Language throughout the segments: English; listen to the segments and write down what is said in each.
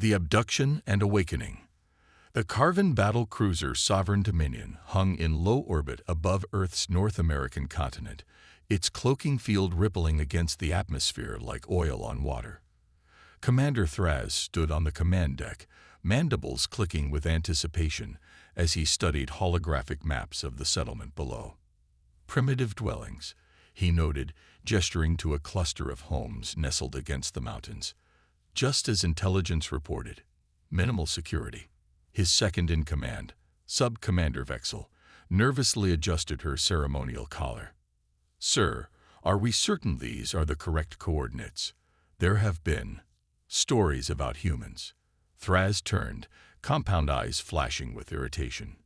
The Abduction and Awakening. The Carven battle cruiser Sovereign Dominion hung in low orbit above Earth's North American continent, its cloaking field rippling against the atmosphere like oil on water. Commander Thraz stood on the command deck, mandibles clicking with anticipation as he studied holographic maps of the settlement below. Primitive dwellings, he noted, gesturing to a cluster of homes nestled against the mountains. Just as intelligence reported, minimal security. His second-in-command, Sub-Commander Vexel, nervously adjusted her ceremonial collar. "Sir, are we certain these are the correct coordinates? There have been stories about humans." Thraz turned, compound eyes flashing with irritation.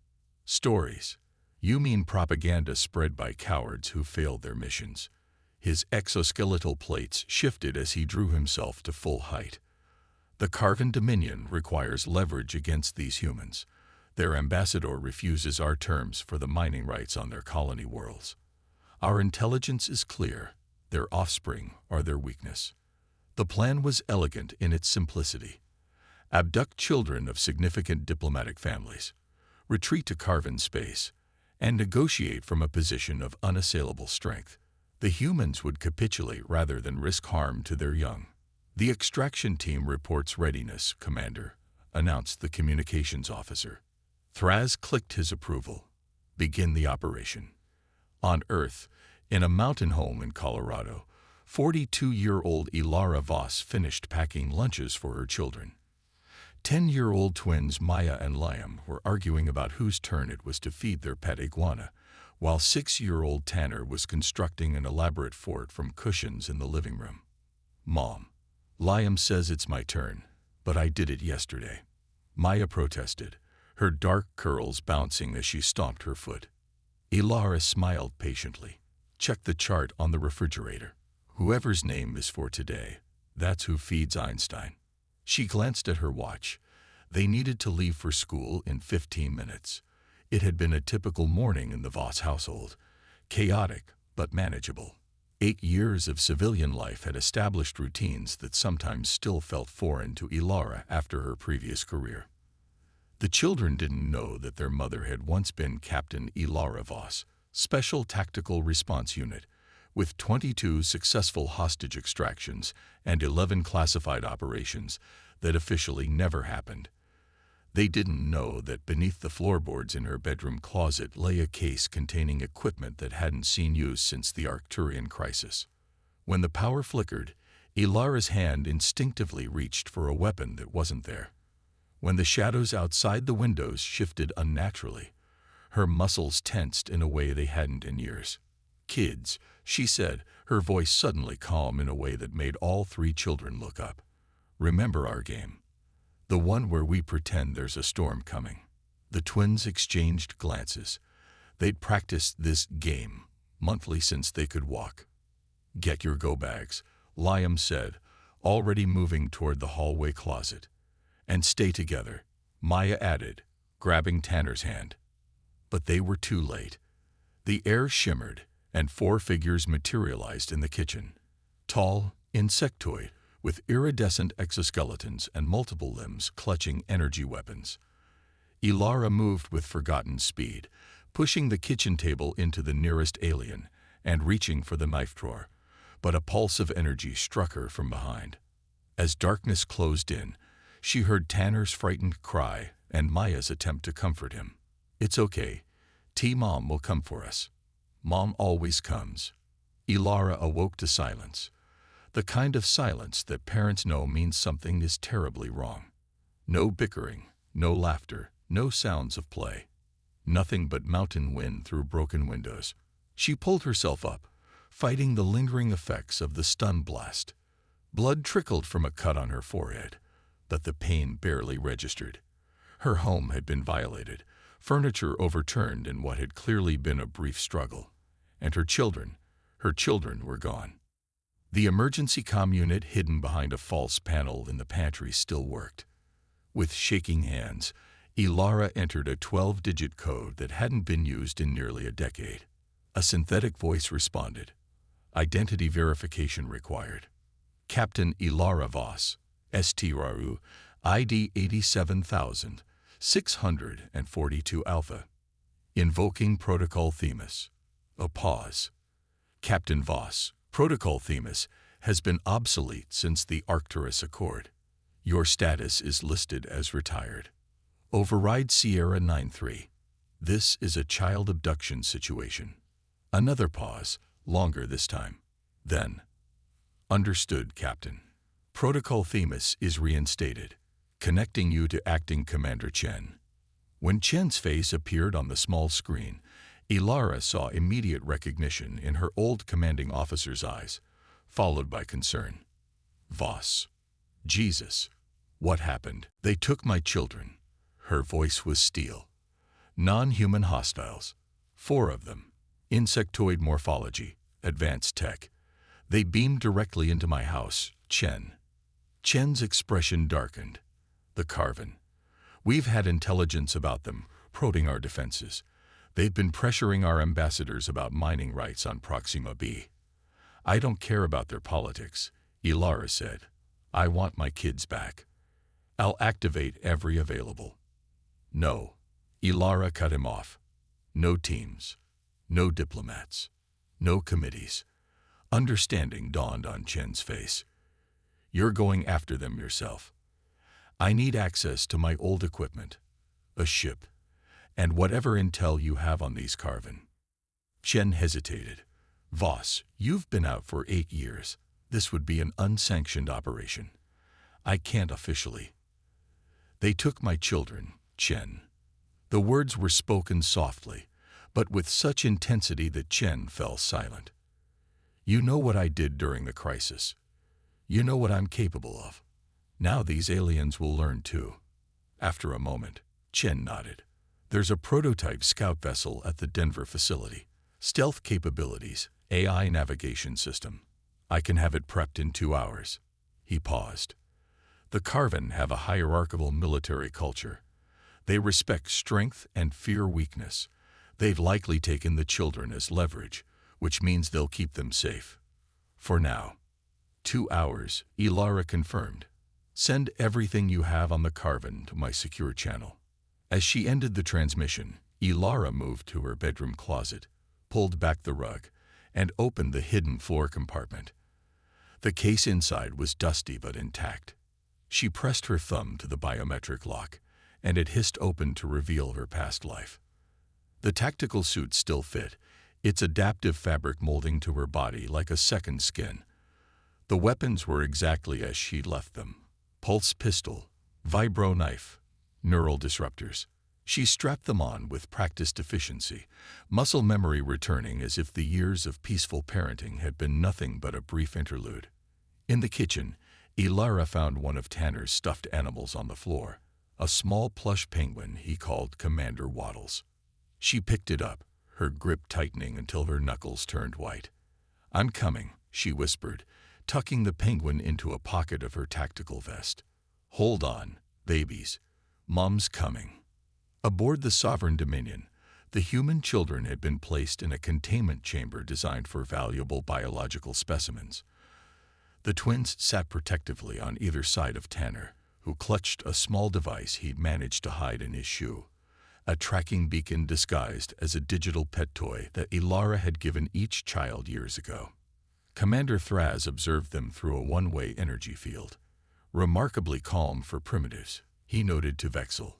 "Stories? You mean propaganda spread by cowards who failed their missions." His exoskeletal plates shifted as he drew himself to full height. "The Carven Dominion requires leverage against these humans. Their ambassador refuses our terms for the mining rights on their colony worlds. Our intelligence is clear. Their offspring are their weakness." The plan was elegant in its simplicity. Abduct children of significant diplomatic families, retreat to Carven space, and negotiate from a position of unassailable strength. The humans would capitulate rather than risk harm to their young. "The extraction team reports readiness, Commander," announced the communications officer. Thraz clicked his approval. "Begin the operation." On Earth, in a mountain home in Colorado, 42-year-old Ilara Voss finished packing lunches for her children. 10-year-old twins Maya and Liam were arguing about whose turn it was to feed their pet iguana, while 6-year-old Tanner was constructing an elaborate fort from cushions in the living room. "Mom, Liam says it's my turn, but I did it yesterday," Maya protested, her dark curls bouncing as she stomped her foot. Ilara smiled patiently. "Check the chart on the refrigerator. Whoever's name is for today, that's who feeds Einstein." She glanced at her watch. They needed to leave for school in 15 minutes. It had been a typical morning in the Voss household, chaotic but manageable. 8 years of civilian life had established routines that sometimes still felt foreign to Ilara after her previous career. The children didn't know that their mother had once been Captain Ilara Voss, Special Tactical Response Unit, with 22 successful hostage extractions and 11 classified operations that officially never happened. They didn't know that beneath the floorboards in her bedroom closet lay a case containing equipment that hadn't seen use since the Arcturian crisis. When the power flickered, Ilara's hand instinctively reached for a weapon that wasn't there. When the shadows outside the windows shifted unnaturally, her muscles tensed in a way they hadn't in years. "Kids," she said, her voice suddenly calm in a way that made all 3 children look up. "Remember our game? The one where we pretend there's a storm coming." The twins exchanged glances. They'd practiced this game monthly since they could walk. "Get your go-bags," Liam said, already moving toward the hallway closet. "And stay together," Maya added, grabbing Tanner's hand. But they were too late. The air shimmered, and 4 figures materialized in the kitchen. Tall, insectoid, with iridescent exoskeletons and multiple limbs clutching energy weapons. Ilara moved with forgotten speed, pushing the kitchen table into the nearest alien and reaching for the knife drawer, but a pulse of energy struck her from behind. As darkness closed in, she heard Tanner's frightened cry and Maya's attempt to comfort him. "It's okay. T-Mom will come for us." "Mom always comes." Ilara awoke to silence. The kind of silence that parents know means something is terribly wrong. No bickering, no laughter, no sounds of play. Nothing but mountain wind through broken windows. She pulled herself up, fighting the lingering effects of the stun blast. Blood trickled from a cut on her forehead, but the pain barely registered. Her home had been violated, furniture overturned in what had clearly been a brief struggle. And her children were gone. The emergency comm unit hidden behind a false panel in the pantry still worked. With shaking hands, Ilara entered a 12-digit code that hadn't been used in nearly a decade. A synthetic voice responded. Identity verification required. Captain Ilara Voss, St. Raru, ID 87642 Alpha. Invoking Protocol Themis. A pause. Captain Voss, Protocol Themis has been obsolete since the Arcturus Accord. Your status is listed as retired. Override Sierra 93. This is a child abduction situation. Another pause, longer this time. Then. Understood, Captain. Protocol Themis is reinstated, connecting you to Acting Commander Chen. When Chen's face appeared on the small screen, Ilara saw immediate recognition in her old commanding officer's eyes, followed by concern. Voss. Jesus. What happened? They took my children. Her voice was steel. Non-human hostiles. 4 of them. Insectoid morphology. Advanced tech. They beamed directly into my house, Chen. Chen's expression darkened. The Carven. We've had intelligence about them, prodding our defenses. They've been pressuring our ambassadors about mining rights on Proxima B. I don't care about their politics, Ilara said. I want my kids back. I'll activate every available. No. Ilara cut him off. No teams. No diplomats. No committees. Understanding dawned on Chen's face. You're going after them yourself. I need access to my old equipment, a ship, and whatever intel you have on these Carven. Chen hesitated. Voss, you've been out for 8 years. This would be an unsanctioned operation. I can't officially. They took my children, Chen. The words were spoken softly, but with such intensity that Chen fell silent. You know what I did during the crisis. You know what I'm capable of. Now these aliens will learn too. After a moment, Chen nodded. There's a prototype scout vessel at the Denver facility. Stealth capabilities, AI navigation system. I can have it prepped in 2 hours. He paused. The Carven have a hierarchical military culture. They respect strength and fear weakness. They've likely taken the children as leverage, which means they'll keep them safe. For now. 2 hours, Ilara confirmed. Send everything you have on the Carven to my secure channel. As she ended the transmission, Ilara moved to her bedroom closet, pulled back the rug, and opened the hidden floor compartment. The case inside was dusty but intact. She pressed her thumb to the biometric lock, and it hissed open to reveal her past life. The tactical suit still fit, its adaptive fabric molding to her body like a second skin. The weapons were exactly as she'd left them. Pulse pistol, vibro knife, neural disruptors. She strapped them on with practiced efficiency, muscle memory returning as if the years of peaceful parenting had been nothing but a brief interlude. In the kitchen, Ilara found one of Tanner's stuffed animals on the floor, a small plush penguin he called Commander Waddles. She picked it up, her grip tightening until her knuckles turned white. I'm coming, she whispered, tucking the penguin into a pocket of her tactical vest. Hold on, babies. Mom's coming. Aboard the Sovereign Dominion, the human children had been placed in a containment chamber designed for valuable biological specimens. The twins sat protectively on either side of Tanner, who clutched a small device he'd managed to hide in his shoe, a tracking beacon disguised as a digital pet toy that Ilara had given each child years ago. Commander Thraz observed them through a one-way energy field. Remarkably calm for primitives, he noted to Vexel.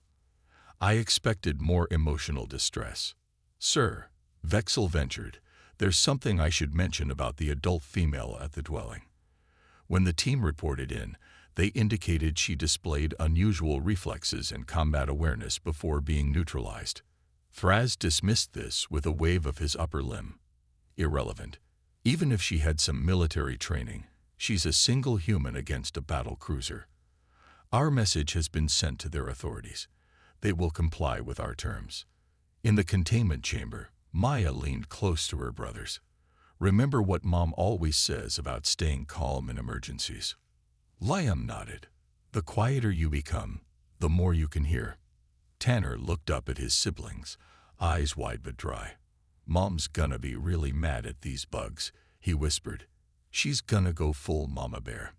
I expected more emotional distress. Sir, Vexel ventured, there's something I should mention about the adult female at the dwelling. When the team reported in, they indicated she displayed unusual reflexes and combat awareness before being neutralized. Thraz dismissed this with a wave of his upper limb. Irrelevant. Even if she had some military training, she's a single human against a battle cruiser. Our message has been sent to their authorities. They will comply with our terms. In the containment chamber, Maya leaned close to her brothers. Remember what Mom always says about staying calm in emergencies. Liam nodded. The quieter you become, the more you can hear. Tanner looked up at his siblings, eyes wide but dry. Mom's gonna be really mad at these bugs, he whispered. She's gonna go full mama bear.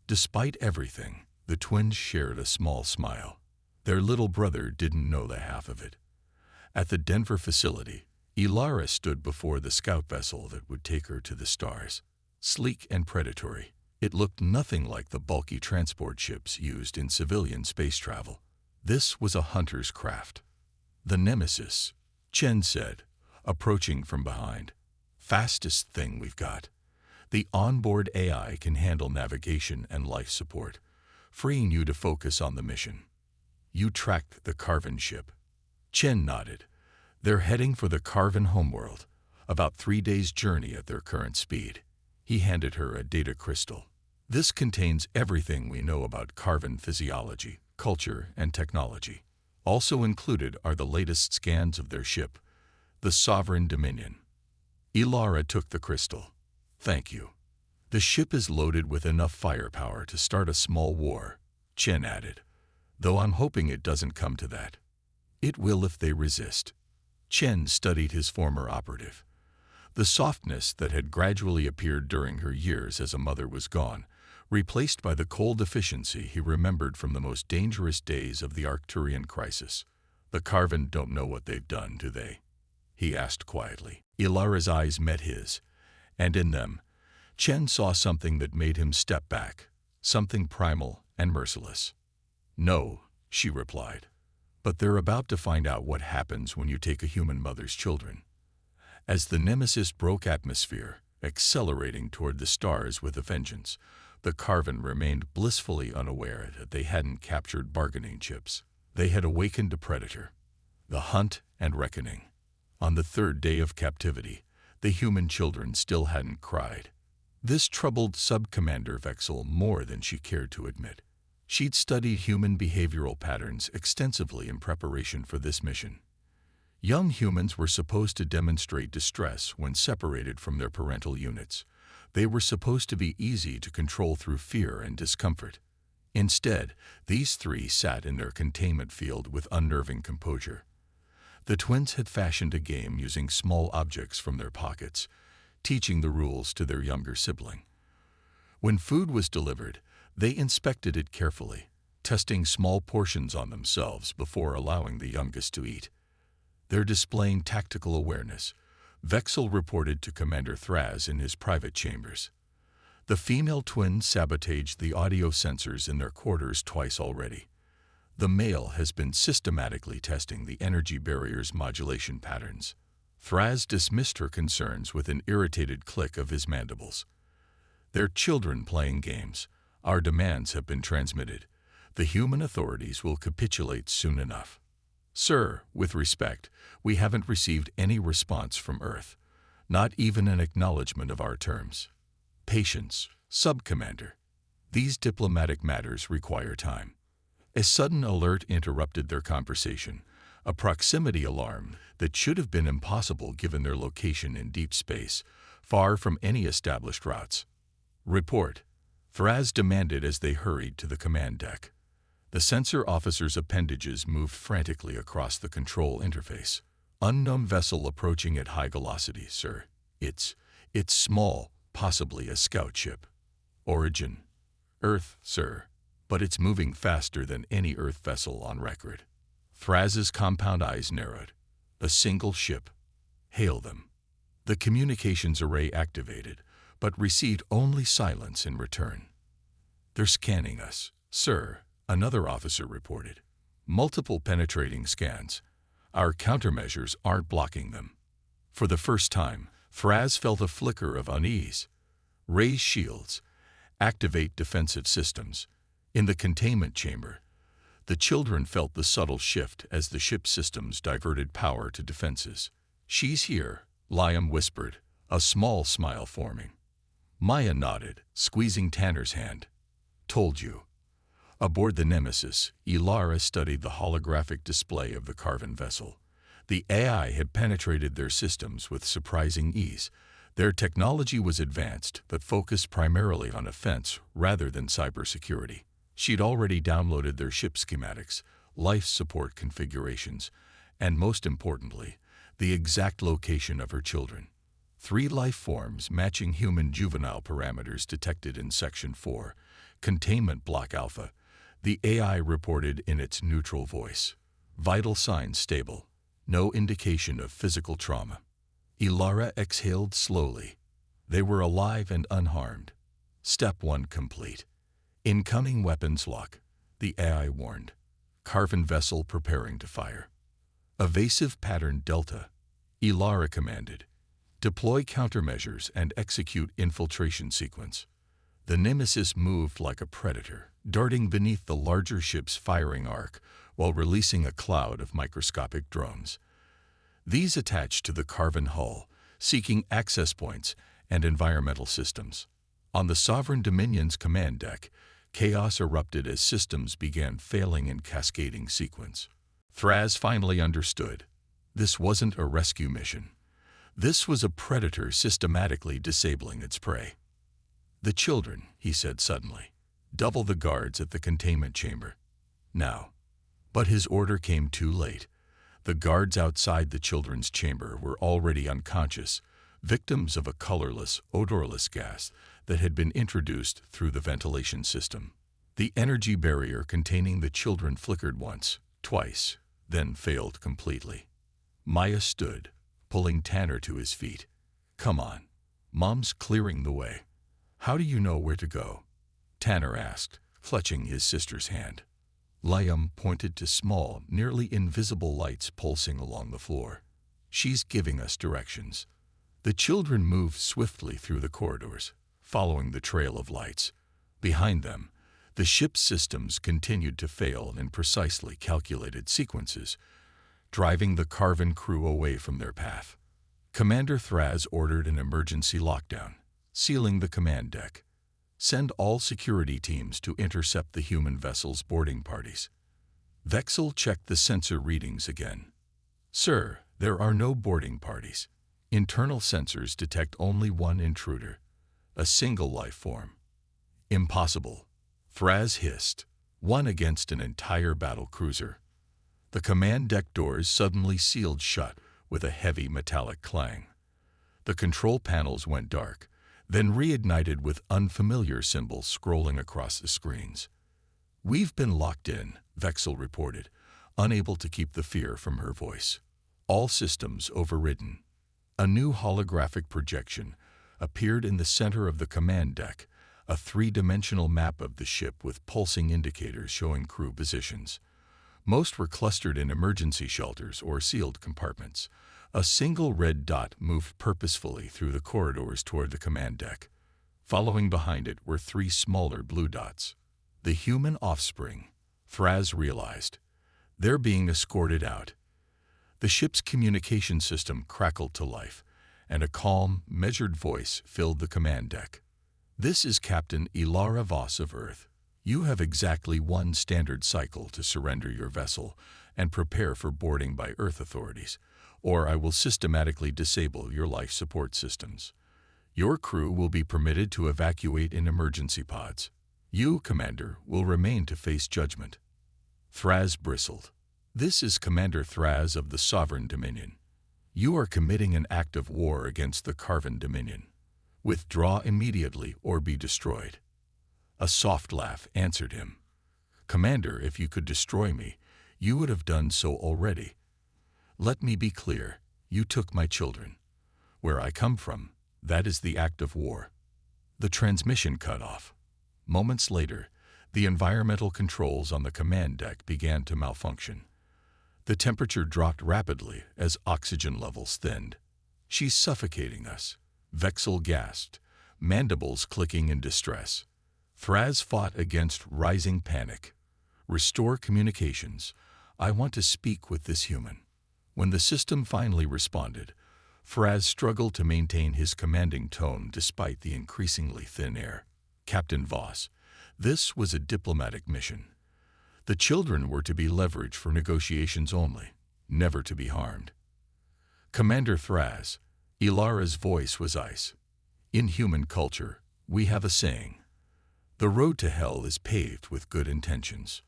Despite everything, The twins shared a small smile. Their little brother didn't know the half of it. At the Denver facility, Ilara stood before the scout vessel that would take her to the stars. Sleek and predatory, it looked nothing like the bulky transport ships used in civilian space travel. This was a hunter's craft. "The Nemesis," Chen said, approaching from behind. "Fastest thing we've got. The onboard AI can handle navigation and life support, freeing you to focus on the mission." "You tracked the Carven ship?" Chen nodded. "They're heading for the Carven homeworld, about 3 days' journey at their current speed." He handed her a data crystal. "This contains everything we know about Carven physiology, culture, and technology. Also included are the latest scans of their ship, the Sovereign Dominion." Ilara took the crystal. "Thank you. The ship is loaded with enough firepower to start a small war," Chen added, "though I'm hoping it doesn't come to that." "It will if they resist." Chen studied his former operative. The softness that had gradually appeared during her years as a mother was gone, replaced by the cold efficiency he remembered from the most dangerous days of the Arcturian crisis. "The Carven don't know what they've done, do they?" he asked quietly. Ilara's eyes met his, and in them, Chen saw something that made him step back, something primal and merciless. "No," she replied, "but they're about to find out what happens when you take a human mother's children." As the Nemesis broke atmosphere, accelerating toward the stars with a vengeance, the Carven remained blissfully unaware that they hadn't captured bargaining chips. They had awakened a predator. The hunt and reckoning. On the 3rd day of captivity, the human children still hadn't cried. This troubled Sub-Commander Vexel more than she cared to admit. She'd studied human behavioral patterns extensively in preparation for this mission. Young humans were supposed to demonstrate distress when separated from their parental units. They were supposed to be easy to control through fear and discomfort. Instead, these 3 sat in their containment field with unnerving composure. The twins had fashioned a game using small objects from their pockets, teaching the rules to their younger sibling. When food was delivered, they inspected it carefully, testing small portions on themselves before allowing the youngest to eat. They're displaying tactical awareness, Vexel reported to Commander Thraz in his private chambers. The female twins sabotaged the audio sensors in their quarters twice already. The male has been systematically testing the energy barrier's modulation patterns. Thraz dismissed her concerns with an irritated click of his mandibles. "They're children playing games. Our demands have been transmitted. The human authorities will capitulate soon enough. Sir, with respect, we haven't received any response from Earth, not even an acknowledgement of our terms." "Patience, Sub-Commander. These diplomatic matters require time." A sudden alert interrupted their conversation, a proximity alarm that should have been impossible given their location in deep space, far from any established routes. "Report," Thraz demanded as they hurried to the command deck. The sensor officer's appendages moved frantically across the control interface. "Unknown vessel approaching at high velocity, sir. It's small, possibly a scout ship. Origin, Earth, sir, but it's moving faster than any Earth vessel on record." Thraz's compound eyes narrowed. "A single ship. Hail them." The communications array activated, but received only silence in return. "They're scanning us, sir," another officer reported. "Multiple penetrating scans. Our countermeasures aren't blocking them." For the first time, Thraz felt a flicker of unease. "Raise shields. Activate defensive systems." In the containment chamber, the children felt the subtle shift as the ship's systems diverted power to defenses. "She's here," Liam whispered, a small smile forming. Maya nodded, squeezing Tanner's hand. "Told you." Aboard the Nemesis, Ilara studied the holographic display of the Carven vessel. The AI had penetrated their systems with surprising ease. Their technology was advanced, but focused primarily on offense rather than cybersecurity. She'd already downloaded their ship schematics, life support configurations, and most importantly, the exact location of her children. 3 life forms matching human juvenile parameters detected in Section 4, Containment Block Alpha, The AI reported in its neutral voice. Vital signs stable. No indication of physical trauma. Ilara exhaled slowly. They were alive and unharmed. Step 1 complete. Incoming weapons lock, the AI warned. Carven vessel preparing to fire. Evasive pattern Delta. Ilara commanded. Deploy countermeasures and execute infiltration sequence. The Nemesis moved like a predator, darting beneath the larger ship's firing arc while releasing a cloud of microscopic drones. These attached to the carven hull, seeking access points and environmental systems. On the Sovereign Dominion's command deck, chaos erupted as systems began failing in cascading sequence. Thraz finally understood. This wasn't a rescue mission. This was a predator systematically disabling its prey. "The children," he said suddenly. "Double the guards at the containment chamber. Now." But his order came too late. The guards outside the children's chamber were already unconscious, victims of a colorless, odorless gas that had been introduced through the ventilation system. The energy barrier containing the children flickered once, twice, then failed completely. Maya stood, pulling Tanner to his feet. "Come on. Mom's clearing the way." "How do you know where to go?" Tanner asked, clutching his sister's hand. Liam pointed to small, nearly invisible lights pulsing along the floor. "She's giving us directions." The children moved swiftly through the corridors, following the trail of lights. Behind them, the ship's systems continued to fail in precisely calculated sequences, driving the Carven crew away from their path. Commander Thraz ordered an emergency lockdown, sealing the command deck. "Send all security teams to intercept the human vessel's boarding parties." Vexel checked the sensor readings again. "Sir, there are no boarding parties. Internal sensors detect only one intruder, a single life form." "Impossible," Thraz hissed. "One against an entire battle cruiser." The command deck doors suddenly sealed shut with a heavy metallic clang. The control panels went dark, then reignited with unfamiliar symbols scrolling across the screens. "We've been locked in," Vexel reported, unable to keep the fear from her voice. "All systems overridden." A new holographic projection appeared in the center of the command deck, a three-dimensional map of the ship with pulsing indicators showing crew positions. Most were clustered in emergency shelters or sealed compartments. A single red dot moved purposefully through the corridors toward the command deck. Following behind it were three smaller blue dots. The human offspring, Thraz realized. They're being escorted out. The ship's communication system crackled to life, and a calm, measured voice filled the command deck. "This is Captain Ilara Voss of Earth. You have exactly one standard cycle to surrender your vessel and prepare for boarding by Earth authorities, or I will systematically disable your life support systems. Your crew will be permitted to evacuate in emergency pods. You, Commander, will remain to face judgment." Thraz bristled. "This is Commander Thraz of the Sovereign Dominion. You are committing an act of war against the Carven Dominion. Withdraw immediately or be destroyed." A soft laugh answered him. "Commander, if you could destroy me, you would have done so already. Let me be clear, you took my children. Where I come from, that is the act of war." The transmission cut off. Moments later, the environmental controls on the command deck began to malfunction. The temperature dropped rapidly as oxygen levels thinned. "She's suffocating us," Vexel gasped, mandibles clicking in distress. Thraz fought against rising panic. "Restore communications. I want to speak with this human." When the system finally responded, Thraz struggled to maintain his commanding tone despite the increasingly thin air. "Captain Voss, this was a diplomatic mission. The children were to be leveraged for negotiations only, never to be harmed." "Commander Thraz," Ilara's voice was ice. "In human culture, we have a saying. The road to hell is paved with good intentions.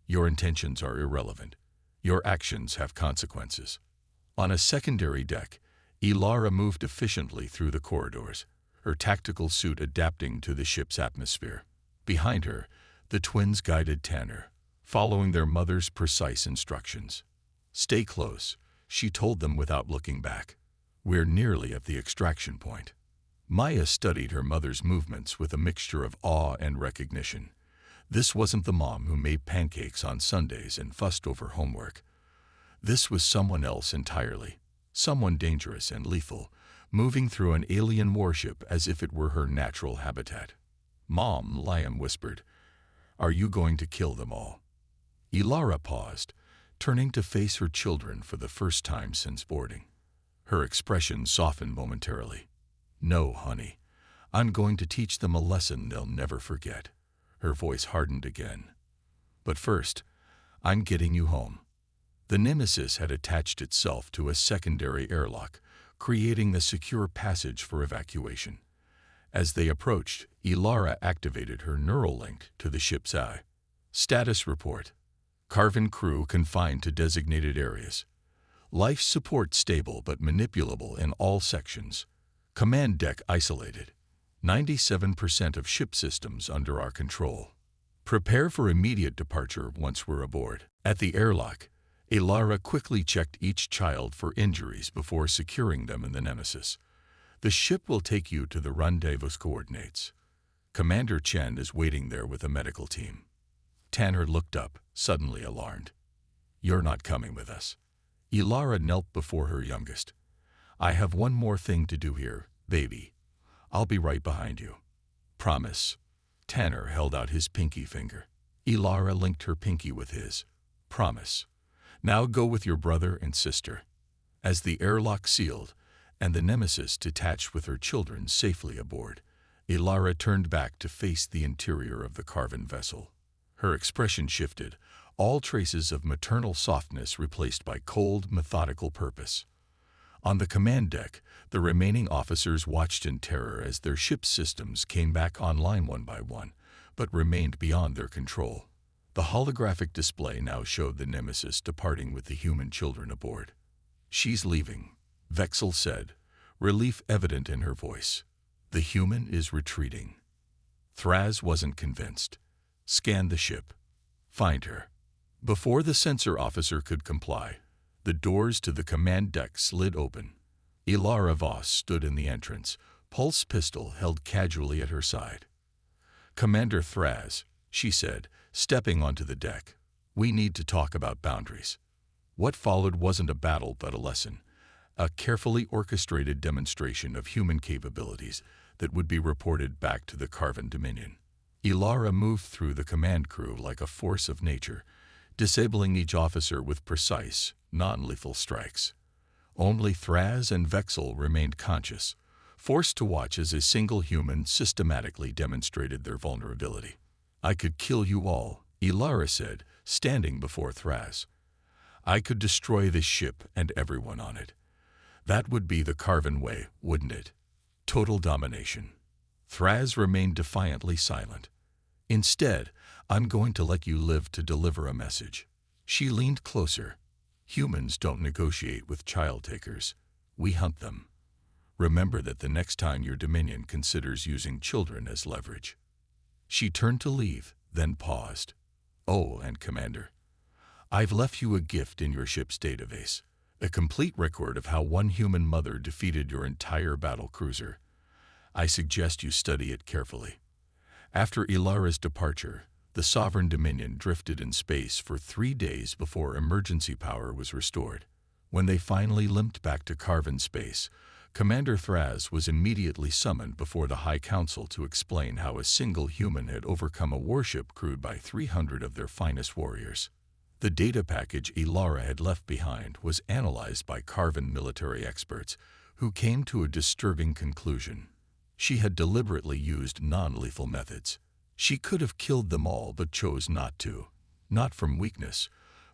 Your intentions are irrelevant. Your actions have consequences." On a secondary deck, Ilara moved efficiently through the corridors, her tactical suit adapting to the ship's atmosphere. Behind her, The twins guided Tanner, following their mother's precise instructions. "Stay close," she told them without looking back. "We're nearly at the extraction point." Maya studied her mother's movements with a mixture of awe and recognition. This wasn't the mom who made pancakes on Sundays and fussed over homework. This was someone else entirely, someone dangerous and lethal, moving through an alien warship as if it were her natural habitat. "Mom," Liam whispered, "are you going to kill them all?" Ilara paused, turning to face her children for the first time since boarding. Her expression softened momentarily. "No, honey. I'm going to teach them a lesson they'll never forget." Her voice hardened again. "But first, I'm getting you home." The Nemesis had attached itself to a secondary airlock, creating a secure passage for evacuation. As they approached, Ilara activated her neural link to the ship's eye. "Status report. Carven crew confined to designated areas. Life support stable but manipulable in all sections. Command deck isolated. 97% of ship systems under our control. Prepare for immediate departure once we're aboard." At the airlock, Ilara quickly checked each child for injuries before securing them in the Nemesis. "The ship will take you to the rendezvous coordinates. Commander Chen is waiting there with a medical team." Tanner looked up, suddenly alarmed. "You're not coming with us." Ilara knelt before her youngest. "I have one more thing to do here, baby. I'll be right behind you." "Promise." Tanner held out his pinky finger. Ilara linked her pinky with his. "Promise. Now go with your brother and sister." As the airlock sealed, and the Nemesis detached with her children safely aboard, Ilara turned back to face the interior of the carven vessel. Her expression shifted, all traces of maternal softness replaced by cold, methodical purpose. On the command deck, the remaining officers watched in terror as their ship's systems came back online one by one, but remained beyond their control. The holographic display now showed the Nemesis departing with the human children aboard. "She's leaving," Vexel said, relief evident in her voice. "The human is retreating." Thraz wasn't convinced. "Scan the ship. Find her." Before the sensor officer could comply, the doors to the command deck slid open. Ilara Voss stood in the entrance, pulse pistol held casually at her side. "Commander Thraz," she said, stepping onto the deck, "we need to talk about boundaries." What followed wasn't a battle but a lesson, a carefully orchestrated demonstration of human capabilities that would be reported back to the Carven Dominion. Ilara moved through the command crew like a force of nature, disabling each officer with precise, non-lethal strikes. Only Thraz and Vexel remained conscious, forced to watch as a single human systematically demonstrated their vulnerability. "I could kill you all," Ilara said, standing before Thraz. "I could destroy this ship and everyone on it. That would be the Carven way, wouldn't it? Total domination." Thraz remained defiantly silent. "Instead, I'm going to let you live to deliver a message." She leaned closer. "Humans don't negotiate with child takers. We hunt them. Remember that the next time your Dominion considers using children as leverage." She turned to leave, then paused. "Oh, and Commander, I've left you a gift in your ship's database, a complete record of how one human mother defeated your entire battle cruiser. I suggest you study it carefully." After Ilara's departure, the Sovereign Dominion drifted in space for 3 days before emergency power was restored. When they finally limped back to Carven space, Commander Thraz was immediately summoned before the High Council to explain how a single human had overcome a warship crewed by 300 of their finest warriors. The data package Ilara had left behind was analyzed by Carven military experts, who came to a disturbing conclusion. She had deliberately used non-lethal methods. She could have killed them all but chose not to, not from weakness,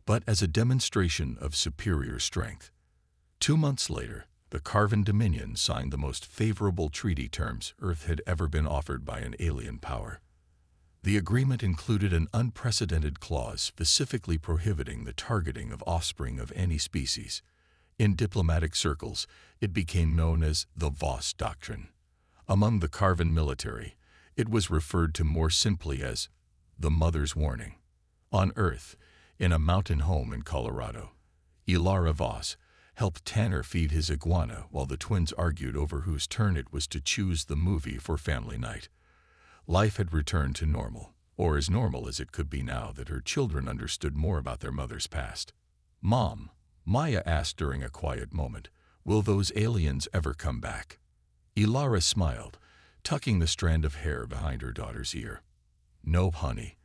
but as a demonstration of superior strength. 2 months later, the Carven Dominion signed the most favorable treaty terms Earth had ever been offered by an alien power. The agreement included an unprecedented clause specifically prohibiting the targeting of offspring of any species. In diplomatic circles, it became known as the Voss Doctrine. Among the Carven military, it was referred to more simply as The Mother's Warning. On Earth, in a mountain home in Colorado, Ilara Voss helped Tanner feed his iguana while the twins argued over whose turn it was to choose the movie for family night. Life had returned to normal, or as normal as it could be now that her children understood more about their mother's past. "Mom," Maya asked during a quiet moment, "will those aliens ever come back?" Ilara smiled, tucking the strand of hair behind her daughter's ear. "No, honey.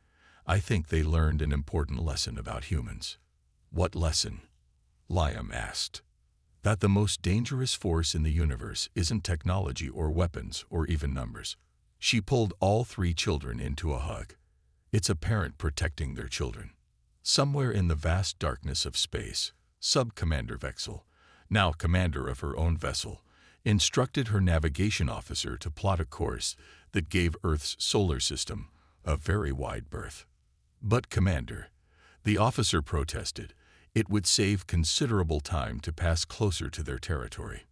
I think they learned an important lesson about humans." "What lesson?" Liam asked. "That the most dangerous force in the universe isn't technology or weapons or even numbers." She pulled all three children into a hug. "It's a parent protecting their children." Somewhere in the vast darkness of space, Sub-Commander Vexel, now commander of her own vessel, instructed her navigation officer to plot a course that gave Earth's solar system a very wide berth. "But, Commander," the officer protested, "it would save considerable time to pass closer to their territory."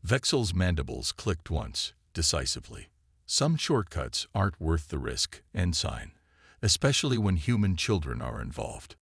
Vexel's mandibles clicked once, decisively. "Some shortcuts aren't worth the risk, Ensign, especially when human children are involved."